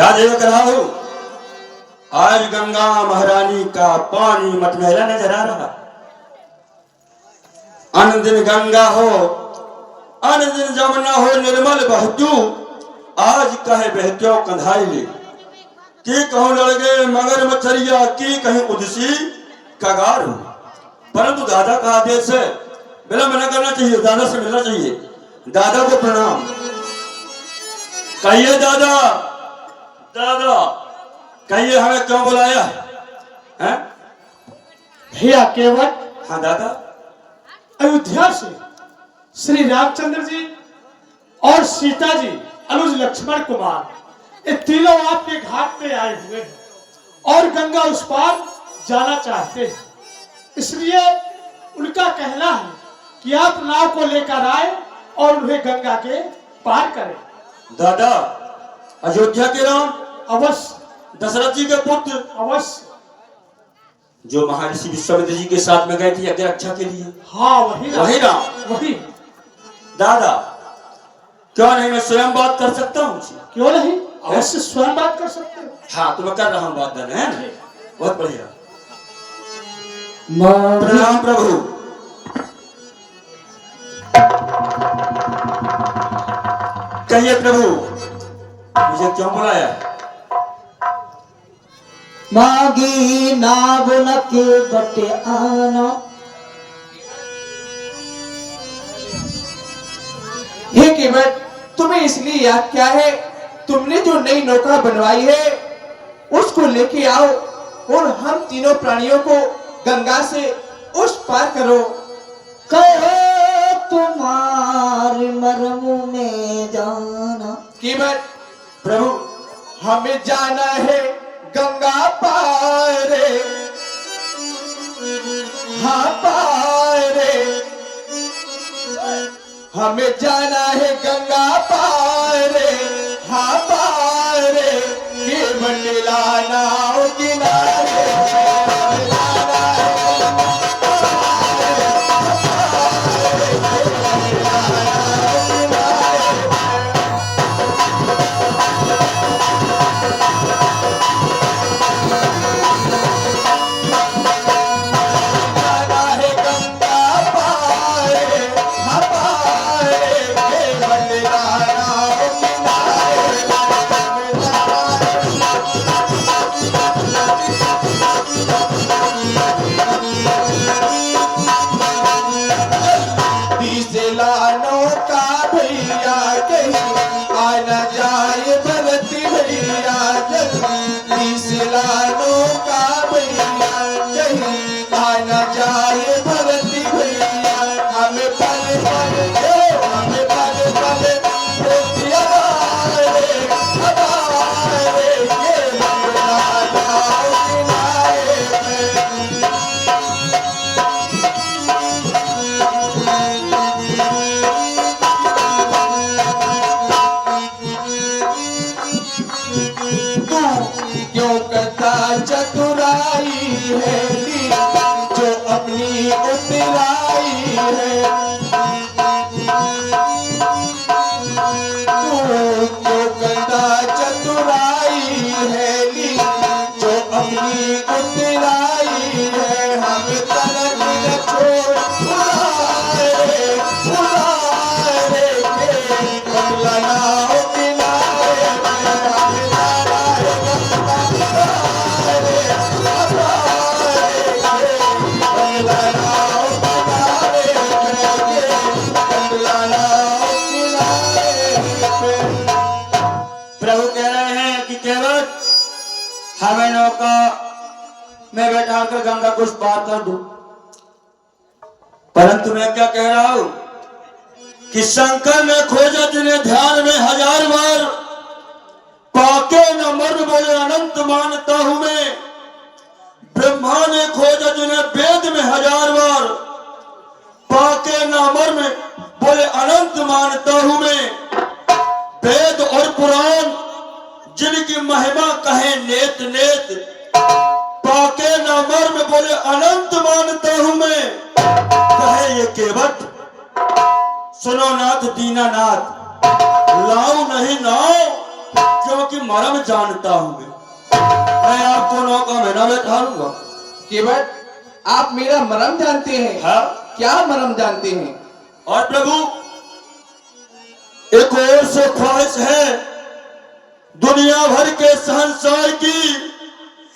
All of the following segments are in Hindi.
क्या देख रहा हूं? आज गंगा महारानी का पानी मटमैला नजर आ रहा। अन दिन गंगा हो, अन दिन जमुना हो निर्मल बहतू, आज कहे बहत्यो कंधाइले। की कहूं लड़गे मगर मछरिया, की कहीं उदसी कगार हो। परंतु दादा का आदेश है, विलंब न करना चाहिए, दादा से मिलना चाहिए। दादा को प्रणाम कहिए। दादा, दादा कहिए, हमें क्यों बुलाया है? भैया केवट, हाँ दादा। अयोध्या से श्री रामचंद्र जी और सीता जी अनुज लक्ष्मण कुमार, ये तीनों आपके घाट पे आए हुए हैं और गंगा उस पार जाना चाहते हैं। इसलिए उनका कहना है कि आप नाव को लेकर आए और उन्हें गंगा के पार करें। दादा, अयोध्या के राम, अवश्य दशरथ जी के पुत्र, अवश्य। जो महर्षि विश्वामित्र जी के साथ में गए थे यज्ञ रक्षा के लिए, हाँ वही वही राम, वही। दादा क्यों नहीं मैं स्वयं बात कर सकता हूँ? क्यों नहीं, अवश्य स्वयं बात कर सकते हो। हाँ तो मैं कर रहा हूँ बात, धन है, बहुत बढ़िया। प्रणाम प्रभु। कहिए प्रभु, मुझे क्यों बुलाया? मागी नाव न के बटे आना, हे केवट, तुम्हें इसलिए याद क्या है? तुमने जो नई नौका बनवाई है उसको लेके आओ और हम तीनों प्राणियों को गंगा से उस पार करो। कहो तुम्हारे मरम में जाना। केवट प्रभु, हमें जाना है गंगा पार, हाँ पार, हमें जाना है गंगा पार, हाँ पार, केवट लाना किनारे, लाना हमें नौका में बैठा कर गंगा को पार कर दूं। परंतु मैं क्या कह रहा हूं कि शंकर ने खोजा जिन्हें ध्यान में 1000 बार, पाके न मर बोले अनंत मानता हूं मैं। ब्रह्मा ने खोजा जिन्हें वेद में 1000 बार, पाके न मर में बोले अनंत मानता हूं मैं। वेद और पुराण जिनकी महिमा कहे नेत नेत, पाके न मर में बोले अनंत मानता हूं मैं। कहे ये केवट सुनो नाथ दीनानाथ, लाऊं नहीं नाव क्योंकि क्योंकि मरम जानता हूं मैं आपको नौका में न बैठाऊंगा। केवट, आप मेरा मरम जानते हैं? हाँ? क्या मरम जानते हैं? और प्रभु, एक और से ख्वाहिश है दुनिया भर के संसार की,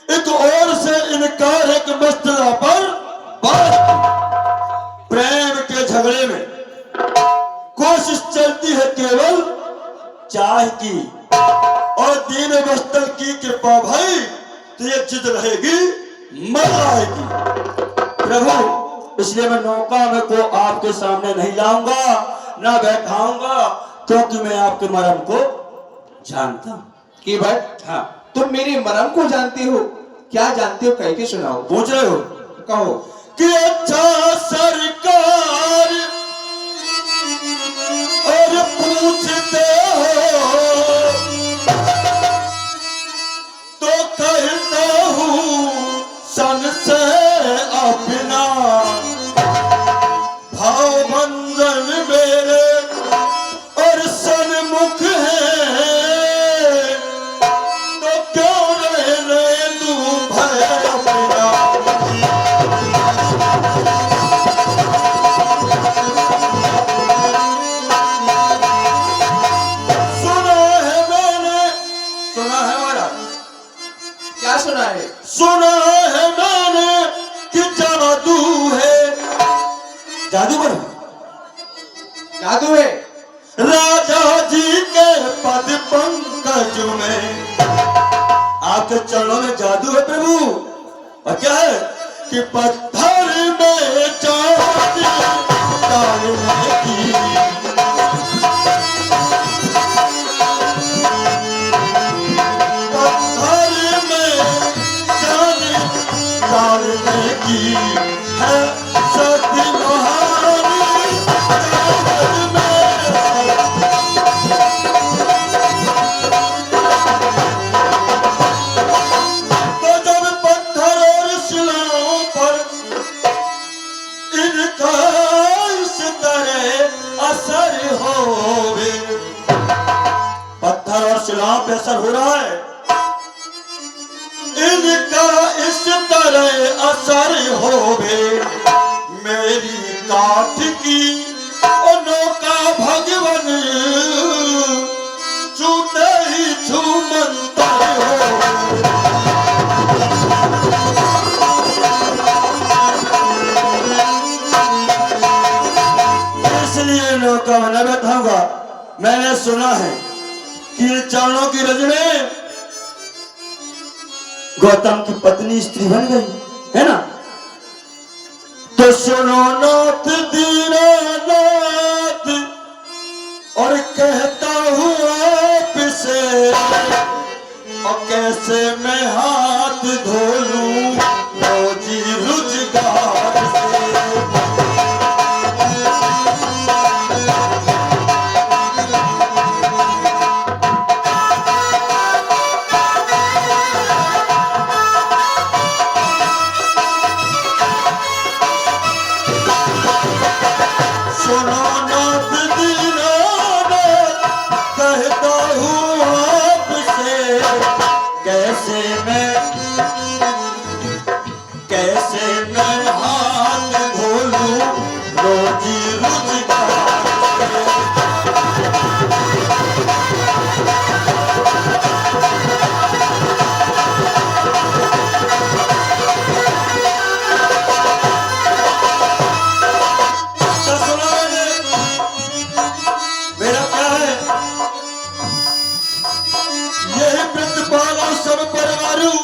एक और से इनकार एक मसला पर बात की। प्रेम के झगड़े में कोशिश चलती है केवल चाह की, और दीन वस्तल की कृपा भाई तो ये जिद रहेगी मर आएगी। प्रभु, इसलिए मैं नौका में को आपके सामने नहीं लाऊंगा, ना बैठाऊंगा, क्योंकि मैं आपके मरम को जानता हूं। केवट, हाँ, तुम मेरे मरम को जानते हो? क्या जानते हो, कह के सुनाओ। पूछ रहे हो? कहो। कि अच्छा सरकार और पूछते हो तो कहता हूँ सन से अपना भाव बंधन मेरे और सन्मुख है, तो क्यों रहने तू भय अपना। क्या सुना है? सुना है मैंने कि जादू है, जादू पर जादू है। राजा जी के पद पंकज में, आपके चरणों में जादू है प्रभु। और क्या है कि पत्थर में चांदी डालने की, डालने की है सती महारानी जगत में। तो जब पत्थर और शिलाओं पर इनका इस तरह असर होवे, पत्थर और शिलाओं पे असर हो रहा है, इनका इस तरह असर होवे, मेरी काठ की नौका भगवन छूते ही छूमंता हो। इसलिए नौका में न बैठाऊंगा। मैंने सुना है कि चरणों की रजने गौतम की पत्नी स्त्री बन गई है ना। तो सुनो नाथ दीनानाथ, और कहता हूँ आपसे, और कैसे मैं हाथ धो लूं रोजी रोजगार से। सुनो नाथ दीनानाथ, कहता हूँ आपसे, कैसे मैं हाथ धो लूं रोजी रोजगार से। तो सुनो मेरा क्या है, यही प्रतिपालो सब परिवारू,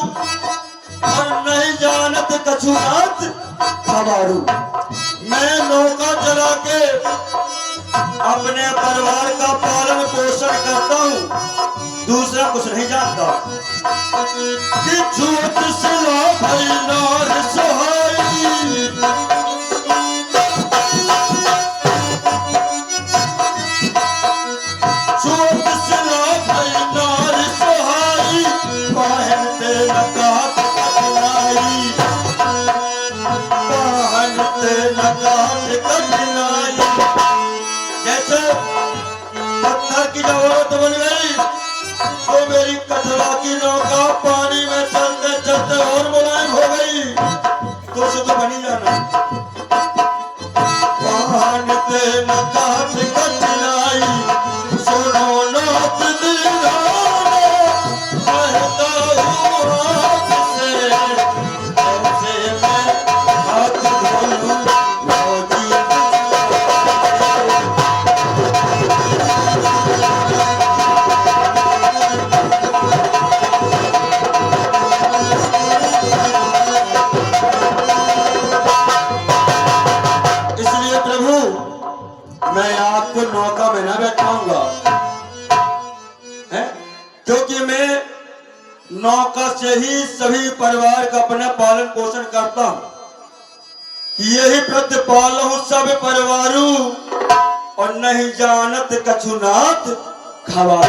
और नहीं जानत कछुनाथ हमारू। मैं नौका चला के अपने परिवार का पालन पोषण करता हूँ, दूसरा कुछ नहीं जानता। कि झूठ सिला भई नार सुहाई, झूठ सिला भई नार सुहाई, पहनते नकात कठिनाई, पहनते नकात कठिनाई। जैसे पत्थर की जरूरत बन गई तो मेरी की नौका पानी में चलते चलते और मुलायम हो गई तो उसे तो बनी जाना। पहाड़ते न काठ कठिनाई सुनो नाथ दीवाने, कहता हूँ आपसे ऐसे मैं हाथ धोलूं मौजी। इसलिए प्रभु मैं आपको नौका में न बैठाऊंगा, है? क्योंकि मैं नौका से ही सभी परिवार का अपना पालन पोषण करता हूं कि यही प्रतिपालहु सब परिवारू और नहीं जानत कछुनाथ खवा।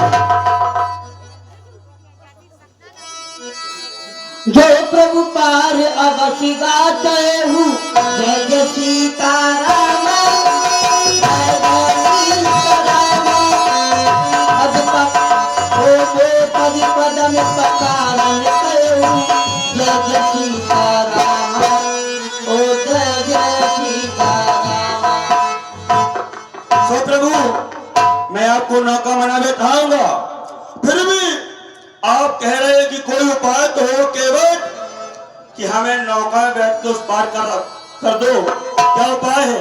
जो प्रभु पार अवश्य गाते हूँ, जय जय सीताराम, जय जय सीताराम। पद पद ओ पद पद में पकारण करूँ, जय जय सीताराम, ओ जय जय सीताराम। सो प्रभु मैं आपको नौका मना बैठाऊंगा, फिर भी आप कह रहे हैं कि कोई उपाय तो हो केवल कि हमें नौका में बैठ के उस पार कर दो। क्या उपाय है?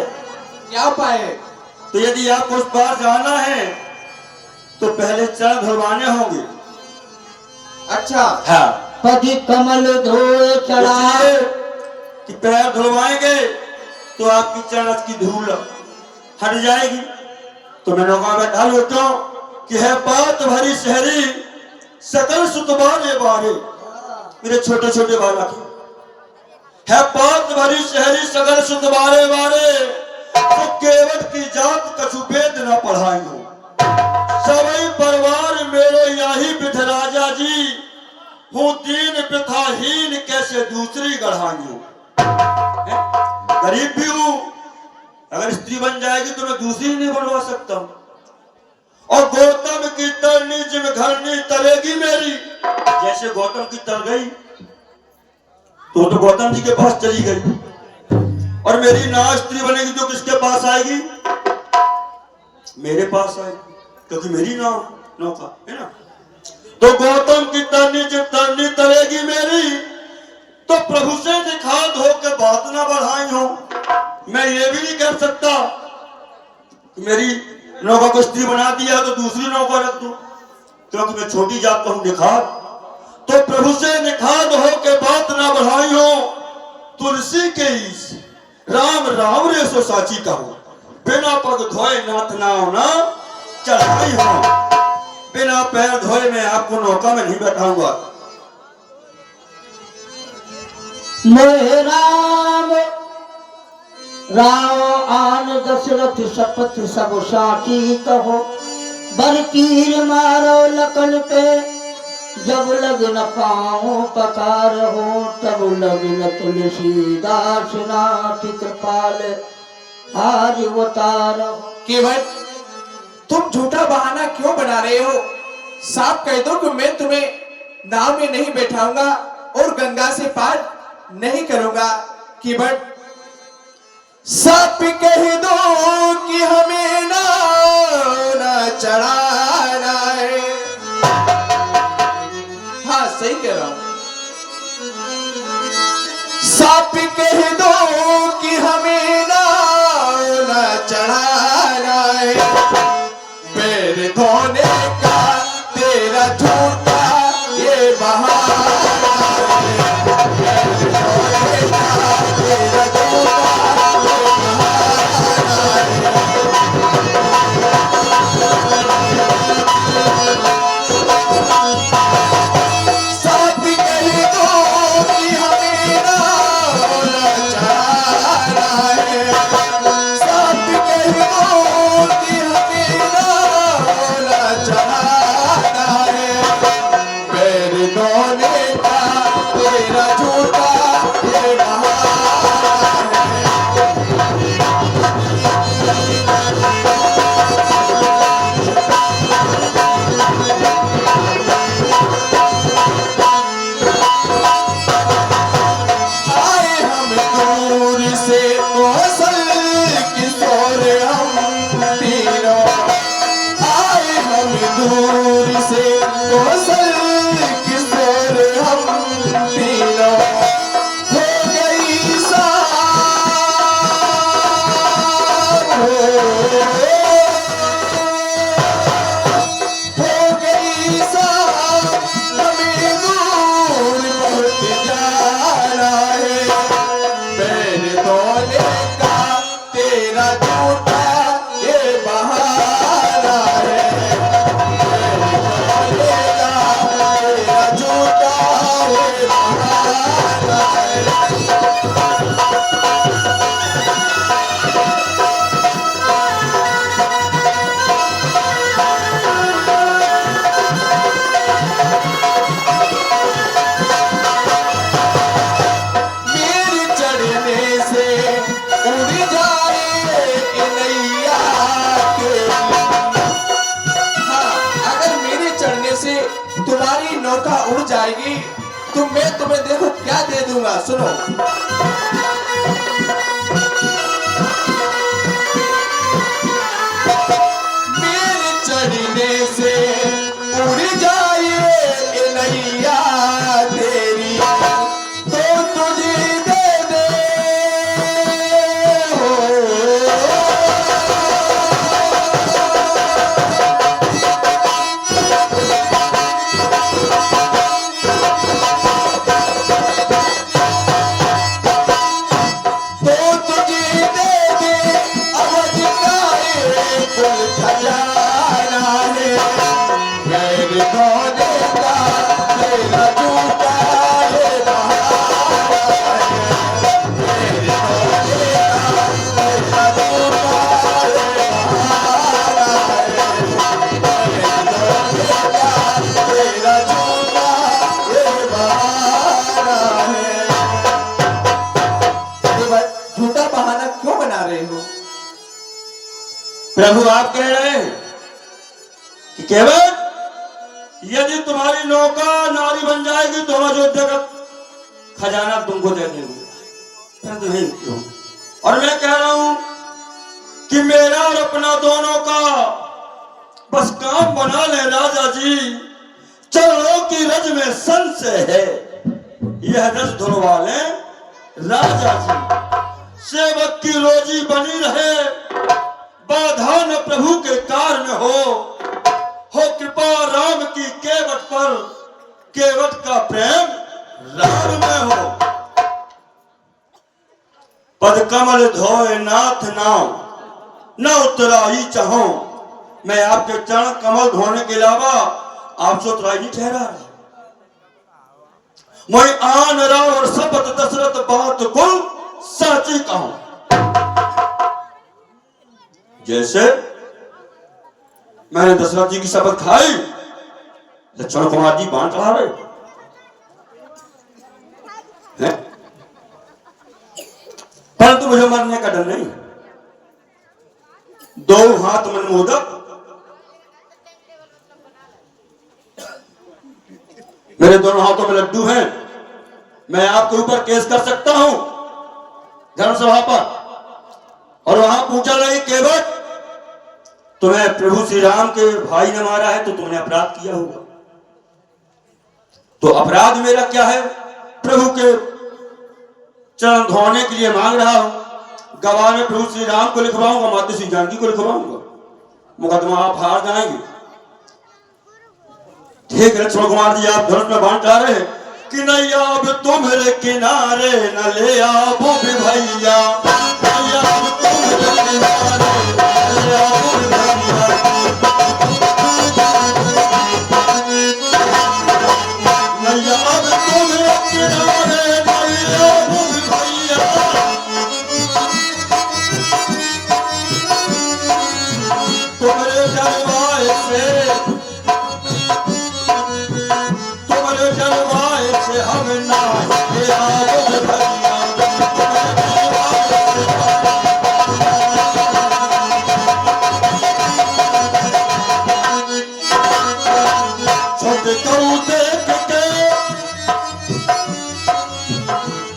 क्या उपाय है? तो यदि आपको उस पार जाना है तो पहले चरण धुलवाने होंगे। अच्छा, हाँ, पति कमल धोए चढ़ा, इसलिए कि पैर धुलवाएंगे तो आपकी चरण की धूल हट जाएगी। तो मैं नौका में बैठा लू क्यों कि है बात भरी शहरी सकल सुतबारे बारे, मेरे छोटे छोटे बालक है बात भरी शहरी सकल सुतबारे बारे, तो केवट की जात कछु वेद न पढ़ाएंगे। सभी परिवार मेरो यही विध राजा जी, हूँ दीन प्रथाहीन कैसे दूसरी गढ़ाएंगे। गरीब भी हूँ, अगर स्त्री बन जाएगी तो मैं दूसरी नहीं बनवा सकता हूँ। और गौतम की तरनी जिम घरनी तलेगी मेरी, जैसे गौतम की तर गई तो गौतम जी के पास चली गई, और मेरी नाव स्त्री बनेगी तो किसके पास आएगी? मेरे पास आएगी, क्योंकि मेरी नौका है ना। तो गौतम की तरनी जिम तरनी तलेगी मेरी, तो प्रभु से निखात हो के बात ना बढ़ाई हो। मैं ये भी नहीं कर सकता कि मेरी नौका को स्त्री बना दिया तो दूसरी नौका रख दूं, क्योंकि मैं छोटी जात का हूं निखात। तो प्रभु से निखात हो के बात ना बढ़ाई हो, तुलसी के ईश राम राम रे सो साची कहो, बिना पग धोए नाथ नाव ना चढ़ाई हो। बिना पैर धोए मैं आपको नौका में नहीं बैठाऊंगा। मोहे राम राव आन दशरथ शपथ सब साची कहो, बर तीर मारो लखन पे जब लग न पाओ पकार हो, तब लग न तुलसीदास नाथ कृपाल आज अवतार हो। केवट तुम झूठा बहाना क्यों बना रहे हो? साफ कह दो कि मैं तुम्हें नाव में नहीं बैठाऊंगा और गंगा से पार नहीं करूंगा। केवट साफ कह दो कि हमें ना चढ़ाना है। हाँ सही कह रहा हूं। साफ कह दो कि हमें ना चढ़ाना है। पैर धोने का तेरा झूठा ये बहाना है। पैर धोने का तेरा झूठा ये बहाना है। उड़ जाएगी तो मैं तुम्हें देखो क्या दे दूंगा। सुनो, मेरे चढ़ने से उड़ जाए ए नैया तेरी तो तुझे दे दे हो। तो तुझे दे दे अवध का एक खजाना है, मेरे धोने का तेरा जूता है बहाना है, मेरे धोने का तेरा जूता है बहाना है, मेरे धोने का तेरा जूता है बहाना है। ये बात झूठा बहाना क्यों बना रहे हो? प्रभु आप कह रहे हैं कि केवल यदि तुम्हारी नौका नारी बन जाएगी तो हम अयोध्या का खजाना तुमको दे देंगे, परंतु नहीं क्यों। और मैं कह रहा हूं कि मेरा और अपना दोनों का बस काम बना ले राजा जी, चरणों की रज में संशय है, यह रज धुलवा ले राजा जी। सेवक की रोजी बनी रहे, बाधा न प्रभु के कार्य में हो कृपा राम की केवट पर, केवट का प्रेम राम में हो। पद कमल धोए नाथ नाम न उतराई चाहो, मैं आपके चरण कमल धोने के अलावा आपसे उतराई नहीं ठहरा रहा। मैं आन राव और शपथ दशरथ बात कुल साची कहूं, जैसे मैंने दशरथ जी की शपथ खाई, लक्ष्मण कुमार जी बाण चढ़ा रहे हैं, परंतु मुझे मरने का डर नहीं। दो हाथ मन मोदक, मेरे दोनों हाथों में लड्डू हैं, मैं आपके ऊपर केस कर सकता हूं धर्मसभा पर। और वहां पूछा नहीं केवट, तुम्हें प्रभु श्री राम के भाई ने मारा है तो तुमने अपराध किया होगा, तो अपराध मेरा क्या है? प्रभु के चरण धोने के लिए मांग रहा हूं, गवाह में प्रभु श्री राम को लिखवाऊंगा, माता श्री जानकी को लिखवाऊंगा, मुकदमा आप हार जाएंगे। ठीक है लक्ष्मण कुमार जी, आप धनुष में बाण चढ़ा रहे हैं कि नहीं अब तुम्हारे किनारे न ले आओ भी भैया, नहीं अब तुम्हारे किनारे न ले आओ भी भैया, नहीं अब तुम्हारे किनारे न ले आओ भी भैया, तुम्हारे जलवाए से हम ना ले आओ भी भैया, छठ कऊ देख के,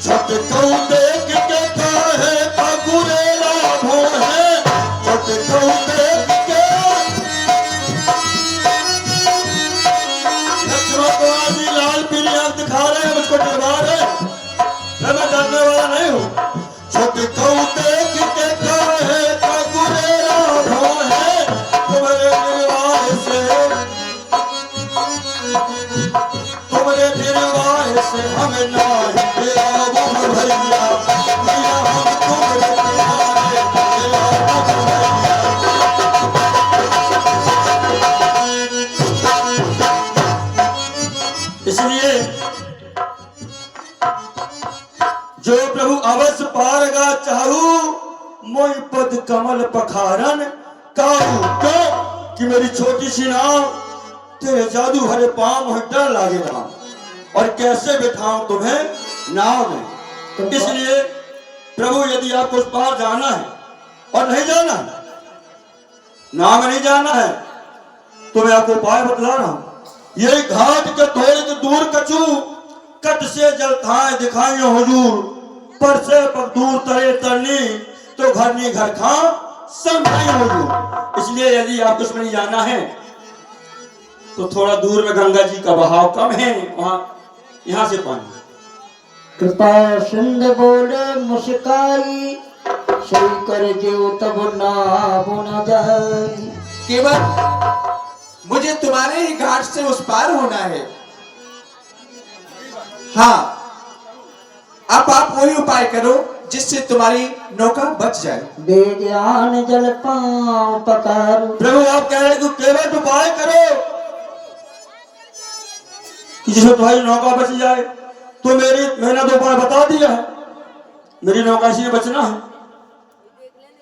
छठ कऊ देख के काहे अगुरेला भो है, छठ कऊ देख के लक्ष्मण कुमार जी लाल पीली आंख दिखा रहे हैं, मुझको डरवा रहे हैं, मैं डरने वाला नहीं हूं। छठ कऊ देख के काहे अगुरेला भो है, तुम्हारे निर्वाह से, तुम्हारे निर्वाह से हम ना ले आओ भैया, भैया हम तुम्हारे किनारे ले आओ भैया। इसलिए जो प्रभु अवश्य पारगा चाहू, मोई पद कमल पखारन काहू, क्यों कि मेरी छोटी सी नाव तेरे जादू भरे पांव में डर लागे ना, और कैसे बिठाऊं तुम्हें नाव में। इसलिए प्रभु यदि आपको उस पार जाना है और नहीं जाना है, नाव में नहीं जाना है, तो मैं आपको उपाय बतला रहा हूं। ये घाट के थोड़े के दूर कछु कट से जल थाए दिखाई हुजूर, पर से पग दूर तरे तरनी तो घर नहीं घर खा समझाई हुजूर। इसलिए यदि आपको इसमें जाना है तो थोड़ा दूर में गंगा जी का बहाव कम है, वहां यहां से पानी। कृपा सिंध बोले मुस्काई, सही कर जो तब नाम न जाए। केवल मुझे तुम्हारे ही घाट से उस पार होना है। हाँ, अब आप वही उपाय करो जिससे तुम्हारी नौका बच जाए। बेजान जल पांव पकारो। प्रभु आप कह रहे कि केवल उपाय करो कि जिसमें तुम्हारी नौका बच जाए, तो मैंने तो उपाय बता दिया है। मेरी नौका इसलिए बचना है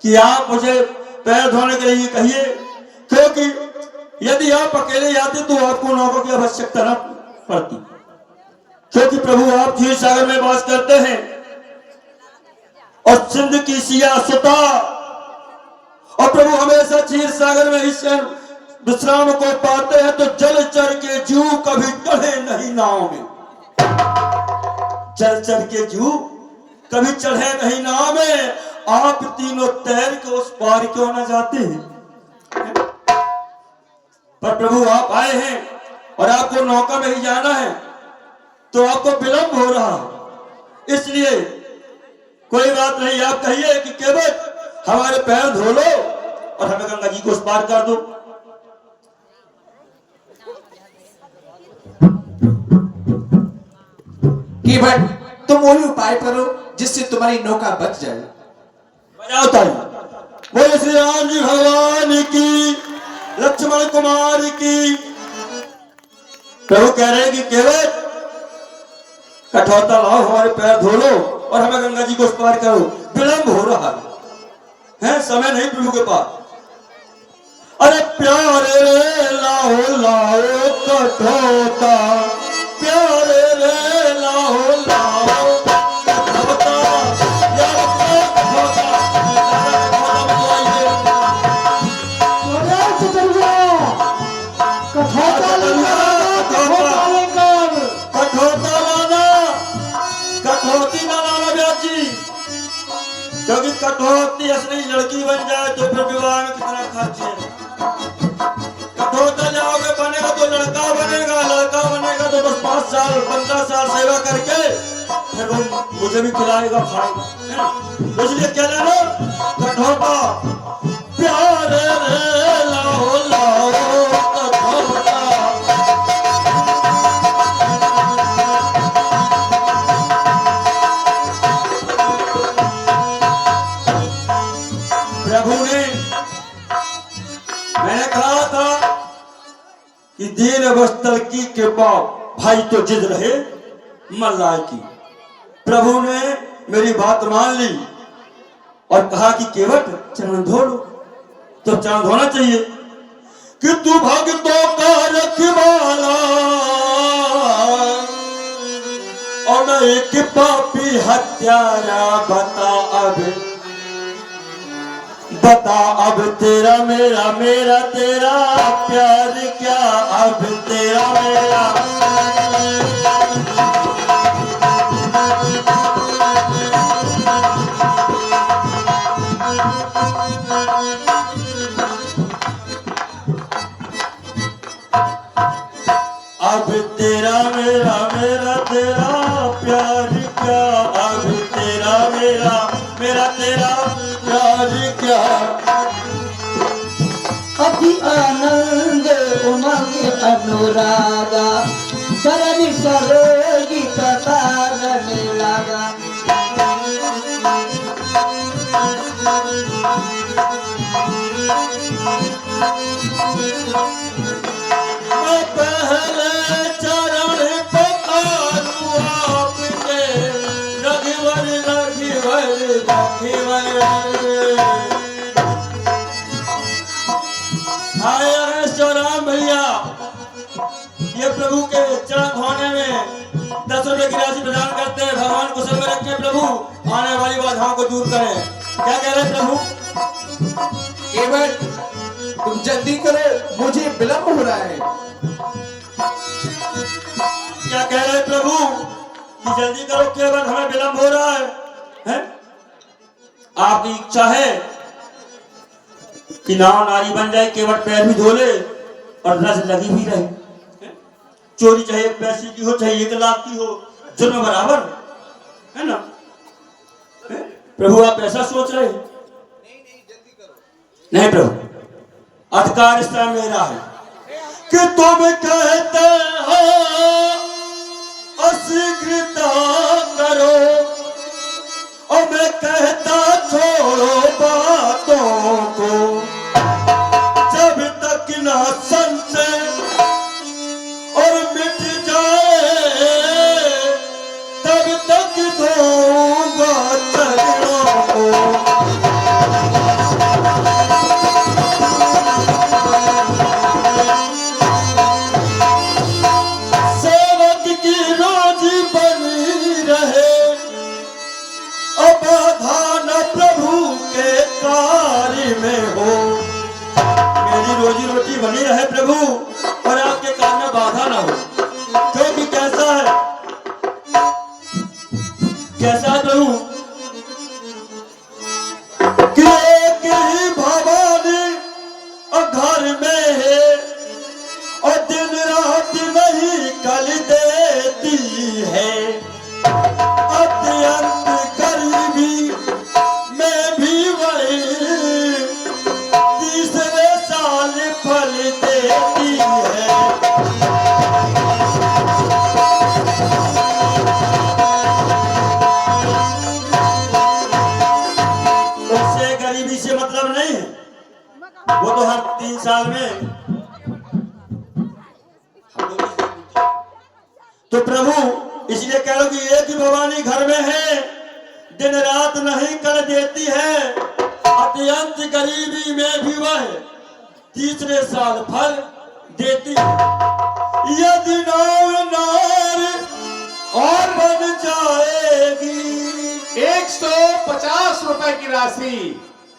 कि आप मुझे पैर धोने के लिए कहिए, क्योंकि यदि आप अकेले जाते तो आपको नौका की आवश्यकता न पड़ती, क्योंकि प्रभु आप क्षीर सागर में वास करते हैं और सिंध की सियासता, और प्रभु हमेशा क्षीर सागर में इस विश्राम को पाते हैं, तो जल चढ़ के जू कभी चढ़े नहीं नाव में। जल चढ़ के जू कभी चढ़े नहीं नाव में। आप तीनों तैर के उस पार क्यों न जाते हैं? पर प्रभु आप आए हैं और आपको नौका में ही जाना है, तो आपको विलंब हो रहा है। इसलिए कोई बात नहीं, आप कहिए कि केवल हमारे पैर धो लो और हमें गंगा जी को उस पार कर दो। केवल तुम वही उपाय करो जिससे तुम्हारी नौका बच जाए। बजाओ ताली। बोले श्री राम जी भगवान की, लक्ष्मण कुमार की। प्रभु कह रहे हैं कि केवल कठौता लाओ, हमारे पैर धो लो और हमें गंगा जी को उस पार करो। विलंब हो रहा है, समय नहीं प्रभु के पास। अरे प्यारे रे लाओ लाओ कठौता, प्यारे रे लाओ लाओ कठौता, यार कठौता, कठौता लाना, कठौती ना लाना ब्याज जी, क्योंकि कठौती असली लड़की बन जाए तो फिर विवाह में कितना खर्च है। कठौता जाओगे बनेगा तो लड़का बनेगा, लड़का बनेगा तो बस 5 साल 15 साल सेवा करके फिर वो मुझे भी खिलाएगा खाएगा, है ना? तो इसलिए क्या लेना कठौता, प्यारे रे लाओ लाओ कठौता। प्रभु ने, मैंने कहा था कि दीन अवस्थल की कृपा भाई तो जिद रहे मल्लाय की। प्रभु ने मेरी बात मान ली और कहा कि केवट चरण धो लो, तो चरण धोना चाहिए कि तू भक्तों का रखवाला और मैं एक पापी हत्यारा। बता अब तेरा मेरा, मेरा तेरा प्यार क्या, अब तेरा मेरा। अब तेरा मेरा, मेरा तेरा प्यार क्या, अब तेरा मेरा, मेरा तेरा प्यार क्या। अति आनंद उमंग अनुरागा, शरण सरोजित कारण लगा। मैं पहले चरण पखारूं आपके, रघुवर रघुवर रघुवर। आए राम भैया, ये प्रभु के चरण धोने में 10 रुपए की राशि प्रदान करते हैं। भगवान कुशल में रखें प्रभु, आने वाली बाधाओं को दूर करें। क्या कह रहे प्रभु? केवल तुम जल्दी करो, मुझे विलंब हो रहा है। जल्दी करो केवट, हमें विलंब हो रहा है? आपकी इच्छा है कि नाव नारी बन जाए, केवट पैर भी धो ले और रस लगी भी रहे, हैं? चोरी चाहे 1 पैसे की हो चाहे 1 लाख की हो, जुर्म बराबर है ना? हैं? प्रभु आप ऐसा सोच रहे हैं? नहीं प्रभु, अधिकार इस टाइम मेरा है कि तुम कहते हो अशीघ्रता करो और मैं कहता छोड़ो बातों को, जब तक ना संशय और मिट जाए तब तक दूंगा चरणों को। सेवक की रोजी बनी रहे बाधा न प्रभु के कार्य में हो। मेरी रोजी रोटी बनी रहे प्रभु और आपके कार्य में बाधा न हो, क्योंकि कैसा है प्रभु कि एक ही भवानी और घर में है और दिन रात नहीं कल देती है, अत्यंत गरीबी में भी वही तीसरे साल फल देती है। उससे गरीबी से मतलब नहीं है, वो तो हर 3 साल में। तो प्रभु इसलिए कह लो कि एक ही भवानी घर में है, दिन रात नहीं कर देती है, अत्यंत गरीबी में भी वह तीसरे साल फल देती है। यदि नार और बन जाएगी 150 रुपए की राशि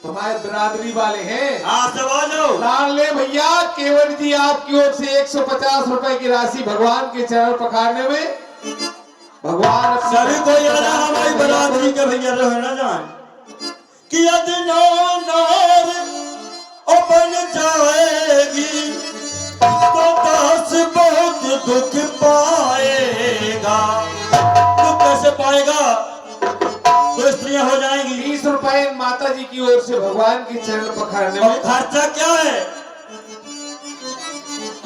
तुम्हारे बिरादरी वाले हैं। आप सब आ जाओ। लाडले भैया केवट जी आपकी ओर से 150 रुपए की राशि भगवान के चरण पखारने में भगवान सभी को याद है हमारी बरादरी के भैया रह न जाए कि यदि नार बन जाएगी तो दास बहुत दुख पाएगा। दुख कैसे पाएगा? तो स्त्रियां हो जाएंगी। 20 रुपए माता जी की ओर से भगवान के चरण पखारने में। खर्चा क्या है?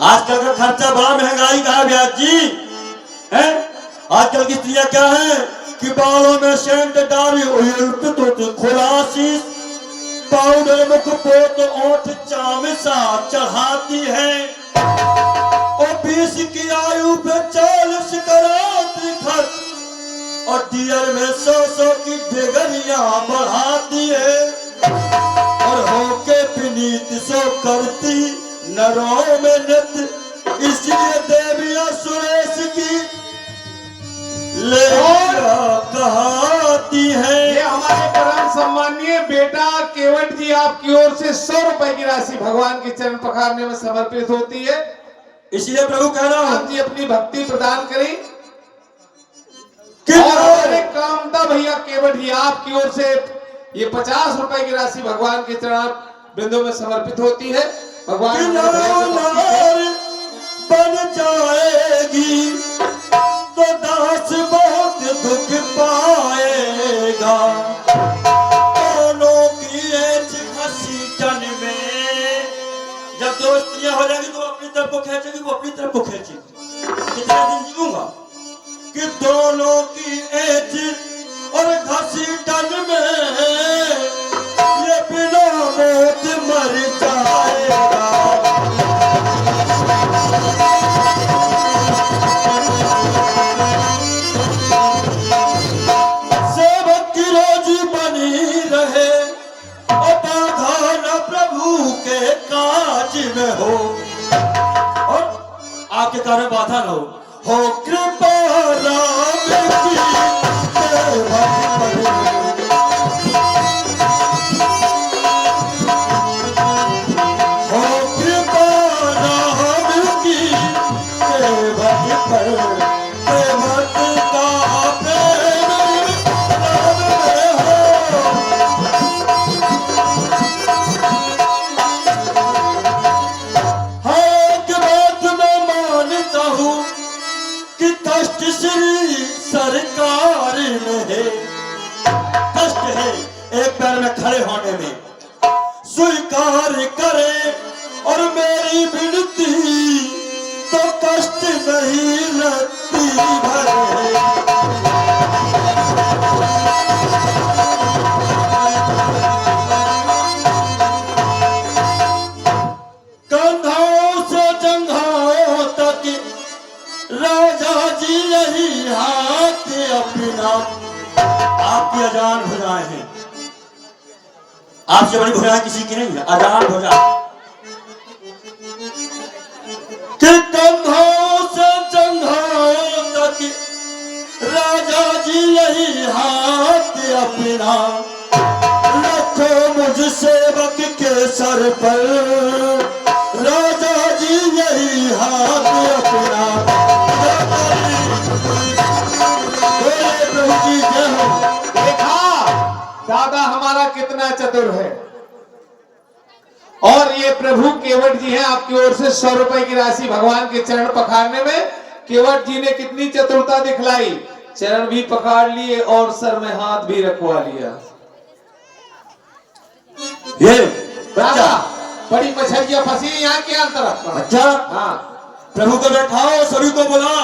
आजकल का खर्चा बड़ा महंगाई का है ब्याज जी, है? आजकल की स्त्रियां क्या है कि बालों में सेंट डाली खुलासी पाउडर मुख पोत ओठ चामसा चढ़ाती है और 20 की आयु पे 40 कराती खर्च और डियर में 100 की डिगरियां बढ़ाती है और होके विनीत सो करती नरों में नृत्य। इसलिए देवियां सुरेश की ले कहती है। ये हमारे परम सम्मानीय बेटा केवट जी आपकी ओर से 100 रुपए की राशि भगवान के चरण पखारने में समर्पित होती है। इसलिए प्रभु कह रहा हूं आप जी अपनी भक्ति प्रदान करें। कि और हमारे कामता भैया केवट जी आपकी ओर से ये 50 रुपए की राशि भगवान के चरण बिंदु में समर्पित होती है। भगवान बन जाएगी तो दास बहुत दुख पाएगा। दोनों की एज घसीटन में जब 2 स्त्रियां हो जाएगी तो अपनी तरफ को खींचेगी, वो अपनी तरफ को खींचेगी। कितने दिन जीऊंगा कि दोनों की एज और घसीटन में ये बिना मौत मर जाएगा। सेवक की रोजी बनी रहे और बाधा न प्रभु के काज में हो और आपके कारण बाधा न हो कृपा राम की सेवा करे। का मेरी नाम आपकी अजान भुजाएं हैं। आपसे बड़ी भुजाएं किसी की नहीं है, अजान भुजा कि कंधों से जंघों तक राजा जी यही हाथ अपना रखो मुझ सेवक के सर पर, राजा जी यही हाथ अपना। बोले प्रभु की जय हो। देखा दादा हमारा कितना चतुर है। और ये प्रभु केवट जी हैं, आपकी ओर से 100 रुपए की राशि भगवान के चरण पखारने में केवट जी ने कितनी चतुरता दिखलाई। चरण भी पकड़ लिए और सर में हाथ भी रखवा लिया। ये दादा बड़ी मछलियां फंसी यहाँ के तरफ। अच्छा, हाँ प्रभु को बैठाओ, सभी को बुला,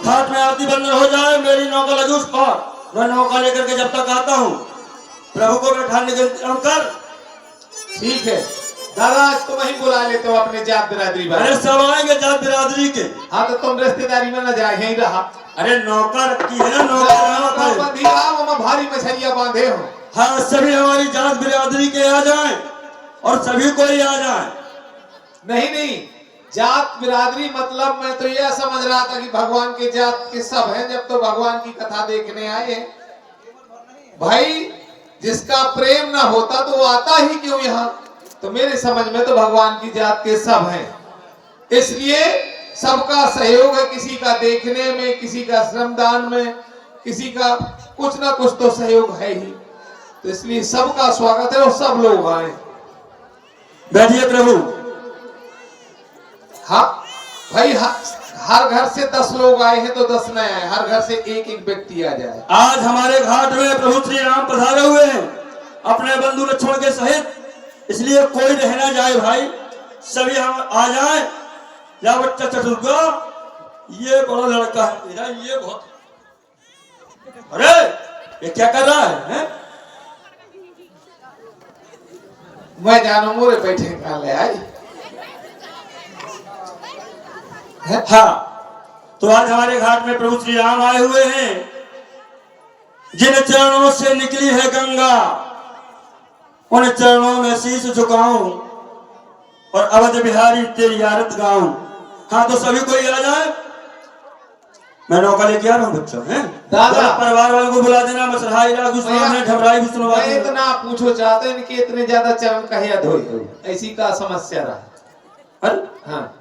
घाट में आरती बंद हो जाए, मेरी नौका लगी उस पर। मैं नौका लेकर के जब तक आता हूँ प्रभु को बैठाने के इंतजाम कर। ठीक है दादा, तुम ही बुला लेते हो अपने जात बिरादरी वाले। अरे सब आएंगे जात बिरादरी के। हाँ तो तुम रिश्तेदारी में न जाए, यहीं रहा। अरे नौका रखी है ना, नौका भारी मछलियां बांधे हो। हाँ, सभी हमारी जात बिरादरी के आ जाएं और सभी को ही आ जाए। नहीं नहीं, जात बिरादरी मतलब मैं तो यह समझ रहा था कि भगवान के जात के सब हैं, जब तो भगवान की कथा देखने आए हैं। भाई जिसका प्रेम ना होता तो वो आता ही क्यों यहाँ। तो मेरे समझ में तो भगवान की जात के सब हैं, इसलिए सबका सहयोग है। किसी का देखने में, किसी का श्रमदान में, किसी का कुछ ना कुछ तो सहयोग है ही। तो इसलिए सबका स्वागत है और सब लोग आए। बैठिए प्रभु। हाँ भाई, हर घर से 10 लोग आए हैं तो 10 न आए, हर घर से एक एक व्यक्ति आ जाए। आज हमारे घाट में प्रभु श्री राम पधारे हुए हैं अपने बंधु लक्ष्मण के सहित, इसलिए कोई रहना जाए भाई, सभी हम आ जाए। या बच्चा चतुर्गा, ये बड़ा लड़का है मेरा, ये बहुत, अरे ये क्या कर रहा है? मैं जानू मोरे बैठे कहाँ ले आई। हाँ, तो आज हमारे घाट में प्रभु श्री राम आए हुए हैं, जिन चरणों से निकली है गंगा, उन चरणों में शीश झुकाऊं और अवध बिहारी तेरी आरत गाऊं। हाँ, तो सभी कोई आ जाए। मैं नौका लेके आ रहा हूँ बच्चों, हैं? दादा परिवार वालों को बुला देना, मसरहाई राग भी सुनाने, ढमराई भी सुनवा मैं देना। इतना पूछो चाहते हैं कि इतने ज्यादा चरण कहे धोई, ऐसी का समस्या रहा। अरे हाँ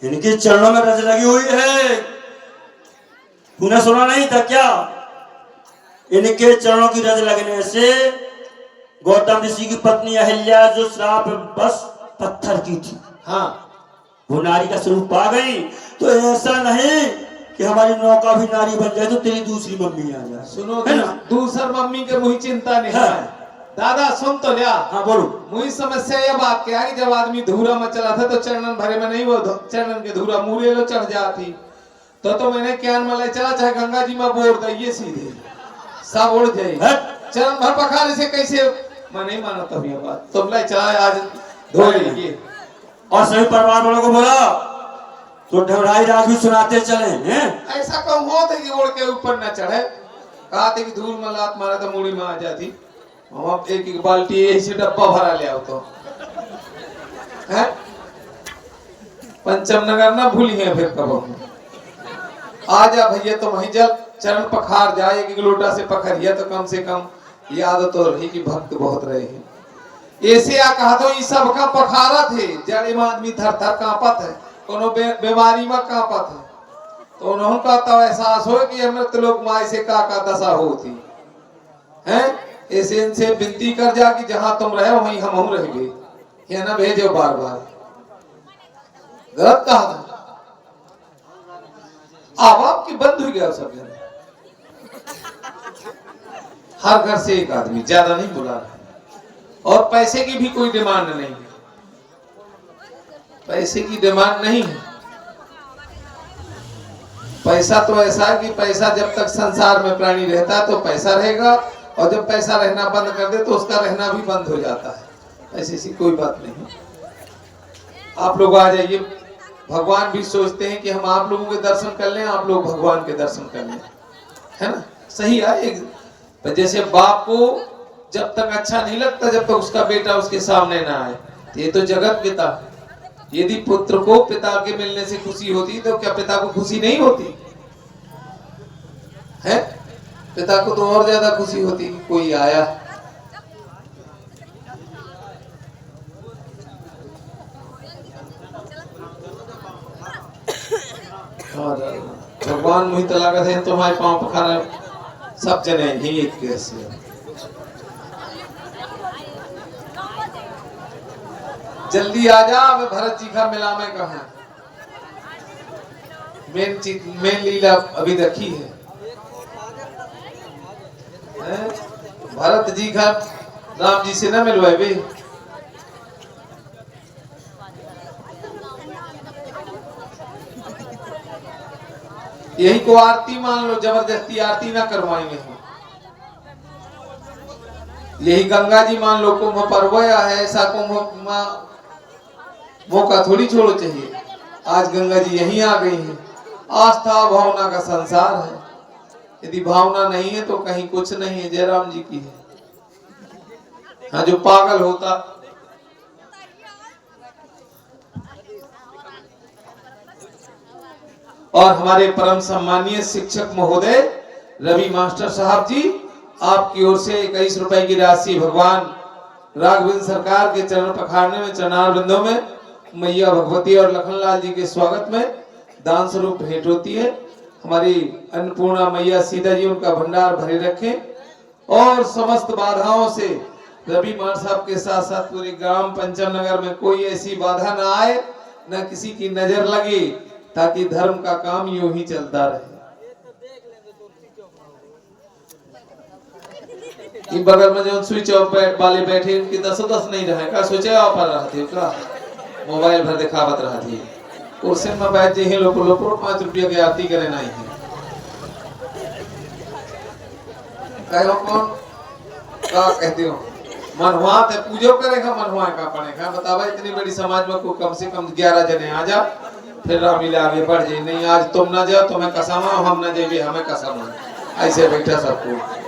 इनके चरणों में रज लगी हुई है, तूने सुना नहीं था क्या? इनके चरणों की रज लगने से गौतम ऋषि की पत्नी अहिल्या जो श्राप बस पत्थर की थी, हाँ, वो नारी का स्वरूप पा गई। तो ऐसा नहीं कि हमारी नौका भी नारी बन जाए तो तेरी दूसरी मम्मी आ जाए। सुनो है ना? दूसर मम्मी के मुझे चिंता नहीं हाँ। है। दादा सुन तो लिया। हाँ बोलो। मुझे समस्या यह बात क्या है कि जब आदमी धूरा में चला था तो चरणन भरे में नहीं, वो चरणन के धूरा मुरे लो चढ़ जाती। तो मैंने क्या मलाई चला, चाहे गंगा जी में बोर दिए सीधे सब उड़ जाए। चरण भर पखारे से कैसे, मैं नहीं माना तभी बात। तुम ले चला आज धो लीजिए और सभी परिवार वालों को बोला तो ढमराई राग भी सुनाते चले हैं। ऐसा कम हो थे कि उड़ के ऊपर न चढ़े, कहा थे कि धूल में लात मारा तो मुड़ी में आ जाती। हम एक एक बाल्टी ऐसी डब्बा भरा ले आओ तो है। पंचम नगर ना भूली है फिर कब आ जा भैया, तो वहीं जल चरण पखार जाए, एक लोटा से पखरिया तो कम से कम ये आदत तो रही कि भक्त बहुत रहे हैं। ऐसे आ कहा तो ये सब का पखारा थे, जड़े में आदमी थर थर कांपत है, कोनो बीमारी में कांपत है। तो उन्होंने का तो एहसास हो कि अमृत लोक माय से का दशा होती है। ऐसे इनसे विनती कर जा कि जहां तुम रहे वहीं हम रह गए, ये ना भेजो बार बार। गलत कहा था, अब आपकी बंद हो गया सब जन। हर घर से एक आदमी, ज्यादा नहीं बुला रहा, और पैसे की भी कोई डिमांड नहीं है, पैसे की डिमांड नहीं है। पैसा तो ऐसा है कि पैसा जब तक संसार में प्राणी रहता है तो पैसा रहेगा, और जब पैसा रहना बंद कर दे तो उसका रहना भी बंद हो जाता है। ऐसी सी कोई बात नहीं। आप लोग आ जाइए, भगवान भी सोचते हैं कि हम आप लोगों के दर्शन कर लें, आप लोग भगवान के दर्शन कर लें, है ना। सही है। पर जैसे बाप को जब तक अच्छा नहीं लगता जब तक उसका बेटा उसके सामने ना आए, ये तो जगत पिता। यदि पुत्र को पिता के मिलने से खुशी होती तो क्या पिता को खुशी नहीं होती है? पिता को तो और ज्यादा खुशी होती कि कोई आया। भगवान मुझे तो लागत है तुम्हारे पांव पखाना सब जने ही एक कैसे जल्दी आ जा। मैं भरत जी का मिला में कहा मेन लीला अभी रखी है, भरत जी का राम जी से ना मिलवाए बे। यही को आरती मान लो, जबरदस्ती आरती ना करवाएंगे हम। यही गंगा जी मान लो कुंभ पर्व है, ऐसा कुंभ मौका थोड़ी छोड़ो चाहिए। आज गंगा जी यहीं आ गई हैं। आस्था भावना का संसार है, यदि भावना नहीं है तो कहीं कुछ नहीं है। जयराम जी की है। हाँ, जो पागल होता और हमारे परम सम्मानीय शिक्षक महोदय रवि मास्टर साहब जी, आपकी ओर से 21 रुपए की राशि भगवान राघवेंद्र सरकार के चरण पखारने में, चरणार वृंदों में मैया भगवती और लखनलाल जी के स्वागत में दान स्वरूप भेंट होती है। हमारी अन्नपूर्णा मैया सीता जी उनका भंडार भरे रखें और समस्त बाधाओं से रवि मार साहब के साथ साथ पूरे ग्राम पंचम नगर में कोई ऐसी बाधा ना आए, न किसी की नजर लगे, ताकि धर्म का काम यूं ही चलता रहे। इन बगल में जो स्विच ऑफ वाले बैठे उनकी 10 नहीं रहे का स्विच ऑफ पर रहती का मोबाइल भर दिखावत रहती है। कुर्सी में बैठ जे लोग 5 रुपया की आरती करे नहीं है। कहो कौन का कहते हो मनहुआ ते पूजो करेगा, मनहुआ का पड़ेगा। बतावा इतनी बड़ी समाज में को कम से कम 11 जने आ जा, फिर रामीला आगे बढ़ जाए। नहीं आज तुम ना जाओ तो मैं कसम, हम ना जाए हमें कसम, ऐसे बैठा सबको।